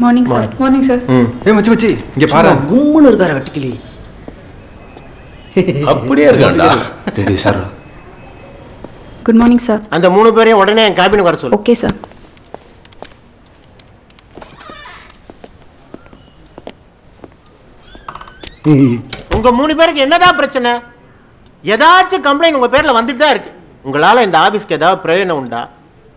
Morning sir. Morning sir. மச்சி மச்சி இங்க பாரு, கும்முன்னு இருக்காரு வெட்டிக்கிளி. அப்படியே இருக்காண்டா. Ready sir. Good morning sir. அந்த 3 பேரையும் உடனே என் கேபினுக்கு வர சொல்லு. Okay sir. உங்க 3 பேருக்கு என்னதான் பிரச்சனை? ஏதாச்சும் கம்ப்ளைண்ட் உங்க பேர்ல வந்துட்டு தான் இருக்கு. உங்களால இந்த ஆபீஸ்க்கு ஏதாவது பிரயோஜனம் உண்டா?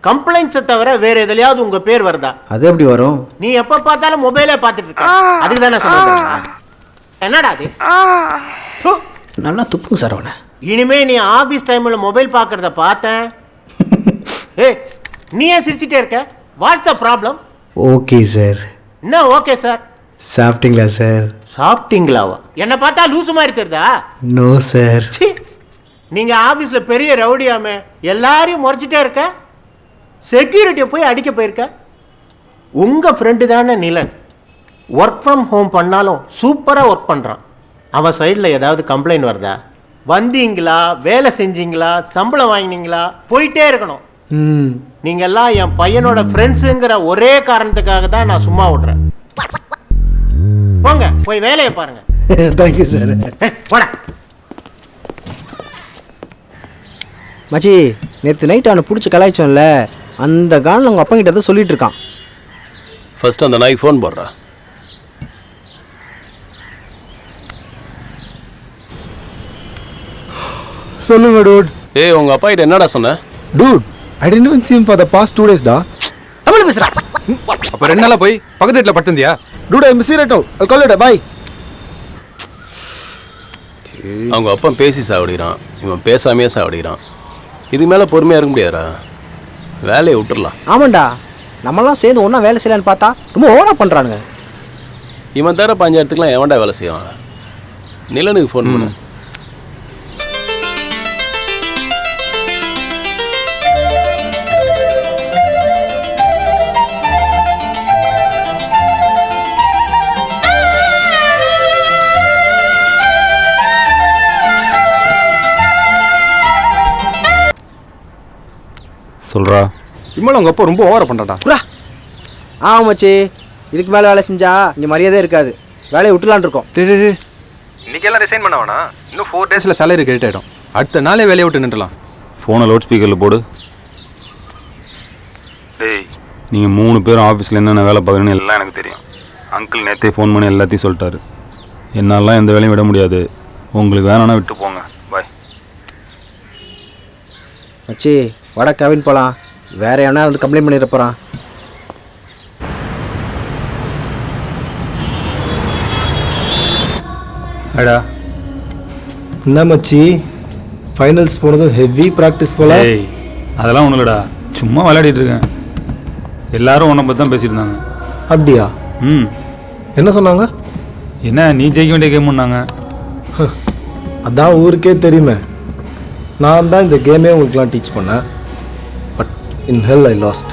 கம்ப்ளைண்ட்ஸை தவிர வேற எதுலயாவது உங்க பேர் வருதா? அது எப்படி வரும்? நீ எப்ப பார்த்தாலும் மொபைலே பார்த்துட்டு இருக்க. அதுக்கு தானே சொல்றேன். என்னடா அது? நல்லா துப்புங்க சார் அவனை. இனிமே நீ ஆபீஸ் டைம்ல மொபைல் பார்க்கறத பார்த்தேன். ஏய், நீ ஏன் சிரிச்சிட்டே இருக்க? What's the problem? Okay sir. என்ன ஓகே சார்? சாப்பிட்டீங்களா சார்? சாப்பிட்டீங்களாவா? என்ன பார்த்தா லூசு மாதிரி தெரியுதா? No sir. நீங்க ஆபீஸ்ல பெரிய ரவுடியாமே, எல்லாரையும் முறைச்சிட்டே இருக்க. செக்யூரிட்டியை போய் அடிக்க போயிருக்க. உங்க ஃப்ரெண்டு தானே நிலன். ஒர்க் ஃப்ரம் ஹோம் பண்ணாலும் சூப்பரா ஒர்க் பண்றான். அவன் சைடில் ஏதாவது கம்ப்ளைண்ட் வருதா? வந்தீங்களா, வேலை செஞ்சீங்களா, சம்பளம் வாங்கினீங்களா, போயிட்டே இருக்கணும். நீங்க எல்லாம் என் பையனோட ஃப்ரெண்ட்ஸுங்கிற ஒரே காரணத்துக்காக தான் நான் சும்மா விடுறேன். போங்க, போய் வேலையை பாருங்க. Thank you sir. போடா. மச்சி, நேற்று நைட் அவனை பிடிச்சி கலாய்ச்சோம்ல, அந்த காலில் உங்கள் அப்பா கிட்ட தான் சொல்லிட்டு இருக்கான். ஃபர்ஸ்ட் அந்த நாய்க்கு ஃபோன் போடுறா. சொல்லுங்க டூட். ஏய், உங்க அப்பா கிட்ட என்னடா சொன்ன? Dude, I didn't even see him for the past 2 days டா. தமிழ் பேசுறா. அப்ப 2 நாளா போய் பக்கத்து வீட்ல படுத்திருந்தியா? Dude, I miss you right now. I'll call you later. Bye. அவங்க அப்பா பேசி சாவடிக்கிறான், இவன் பேசாமையே சாவடிக்கிறான். இது மேலே பொறுமையாக இருக்க முடியாதா? வேலையை விட்டுறலாம். ஆமாண்டா, நம்மளாம் சேர்ந்து ஒன்றா வேலை செய்யலான்னு பார்த்தா ரொம்ப ஓவரா பண்ணுறானுங்க. இவன் தர 5 இடத்துக்குலாம் எவன்டா வேலை செய்வான்? நிலனுக்கு ஃபோன் பண்ணு. சொல்றா. இம்மால உங்க அப்பா ரொம்ப ஓவரா பண்றாடா. புரா. ஆமாம் மச்சி, இதுக்கு மேலே வேலை செஞ்சா இங்கே மரியாதையே இருக்காது. வேலையை விட்டுலான் இருக்கோம். இன்னைக்கெல்லாம் ரிசைன் பண்ண வேணாம். இன்னும் 4 டேஸ்ல சேலரி கிரெடிட் ஆயிடும். அடுத்த நாளே வேலையை விட்டு நின்றுலாம். ஃபோனை லவுட் ஸ்பீக்கரில் போடு. டேய், நீங்கள் 3 பேரும் ஆஃபீஸில் என்னென்ன வேலை பார்க்குறேன்னு எல்லாம் எனக்கு தெரியும். அங்கிள் நேற்றே ஃபோன் பண்ணி எல்லாத்தையும் சொல்லிட்டாரு. என்னாலாம் எந்த வேலையும் விட முடியாது. உங்களுக்கு வேணான்னா விட்டு போங்க. பாய். மச்சி, வட கேபின் போகலாம். வேற எவனா வந்து கம்ப்ளைண்ட் பண்ணிட போகிறான். அடா என்ன மச்சி, ஃபைனல்ஸ் போனதும் ஹெவி ப்ராக்டிஸ் போல. ஏய், அதெல்லாம் ஒன்றும் இல்லைடா, சும்மா விளையாடிட்டு இருக்கேன். எல்லாரும் உன்னை பற்றி தான் பேசியிருந்தாங்க. அப்படியா? என்ன சொன்னாங்க? என்ன நீ ஜெயிக்க வேண்டிய கேம்னாங்க. அதான் ஊருக்கே தெரியுமே. நான் தான் இந்த கேமே உங்களுக்குலாம் டீச் பண்ணேன். But in hell I lost.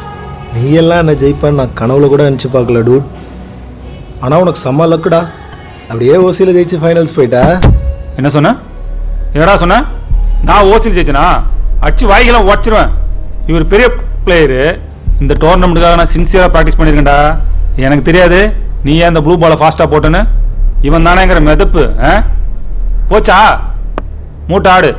நீ எல்லாம் என்ன ஜெயிப்பேன்னு நான் கனவுல கூட நினச்சி பார்க்கல டூட். ஆனால் உனக்கு செம்ம லக்குடா. அப்படியே ஓசியில் ஜெயிச்சு ஃபைனல்ஸ் போயிட்டா. என்ன சொன்ன? என்னடா சொன்ன? நான் ஓசியில் ஜெயிச்சேனா? அடிச்சு வாய்க்கெல்லாம் உடச்சிருவேன். இவர் பெரிய பிளேயரு. இந்த டோர்னமெண்ட்டுக்காக நான் சின்சியராக ப்ராக்டிஸ் பண்ணியிருக்கேன்டா. எனக்கு தெரியாது நீ ஏன் இந்த ப்ளூ பாலை ஃபாஸ்ட்டாக போட்டேன்னு. இவன் தானேங்கிற மெதப்பு. போச்சா? மூட்டை ஆடு.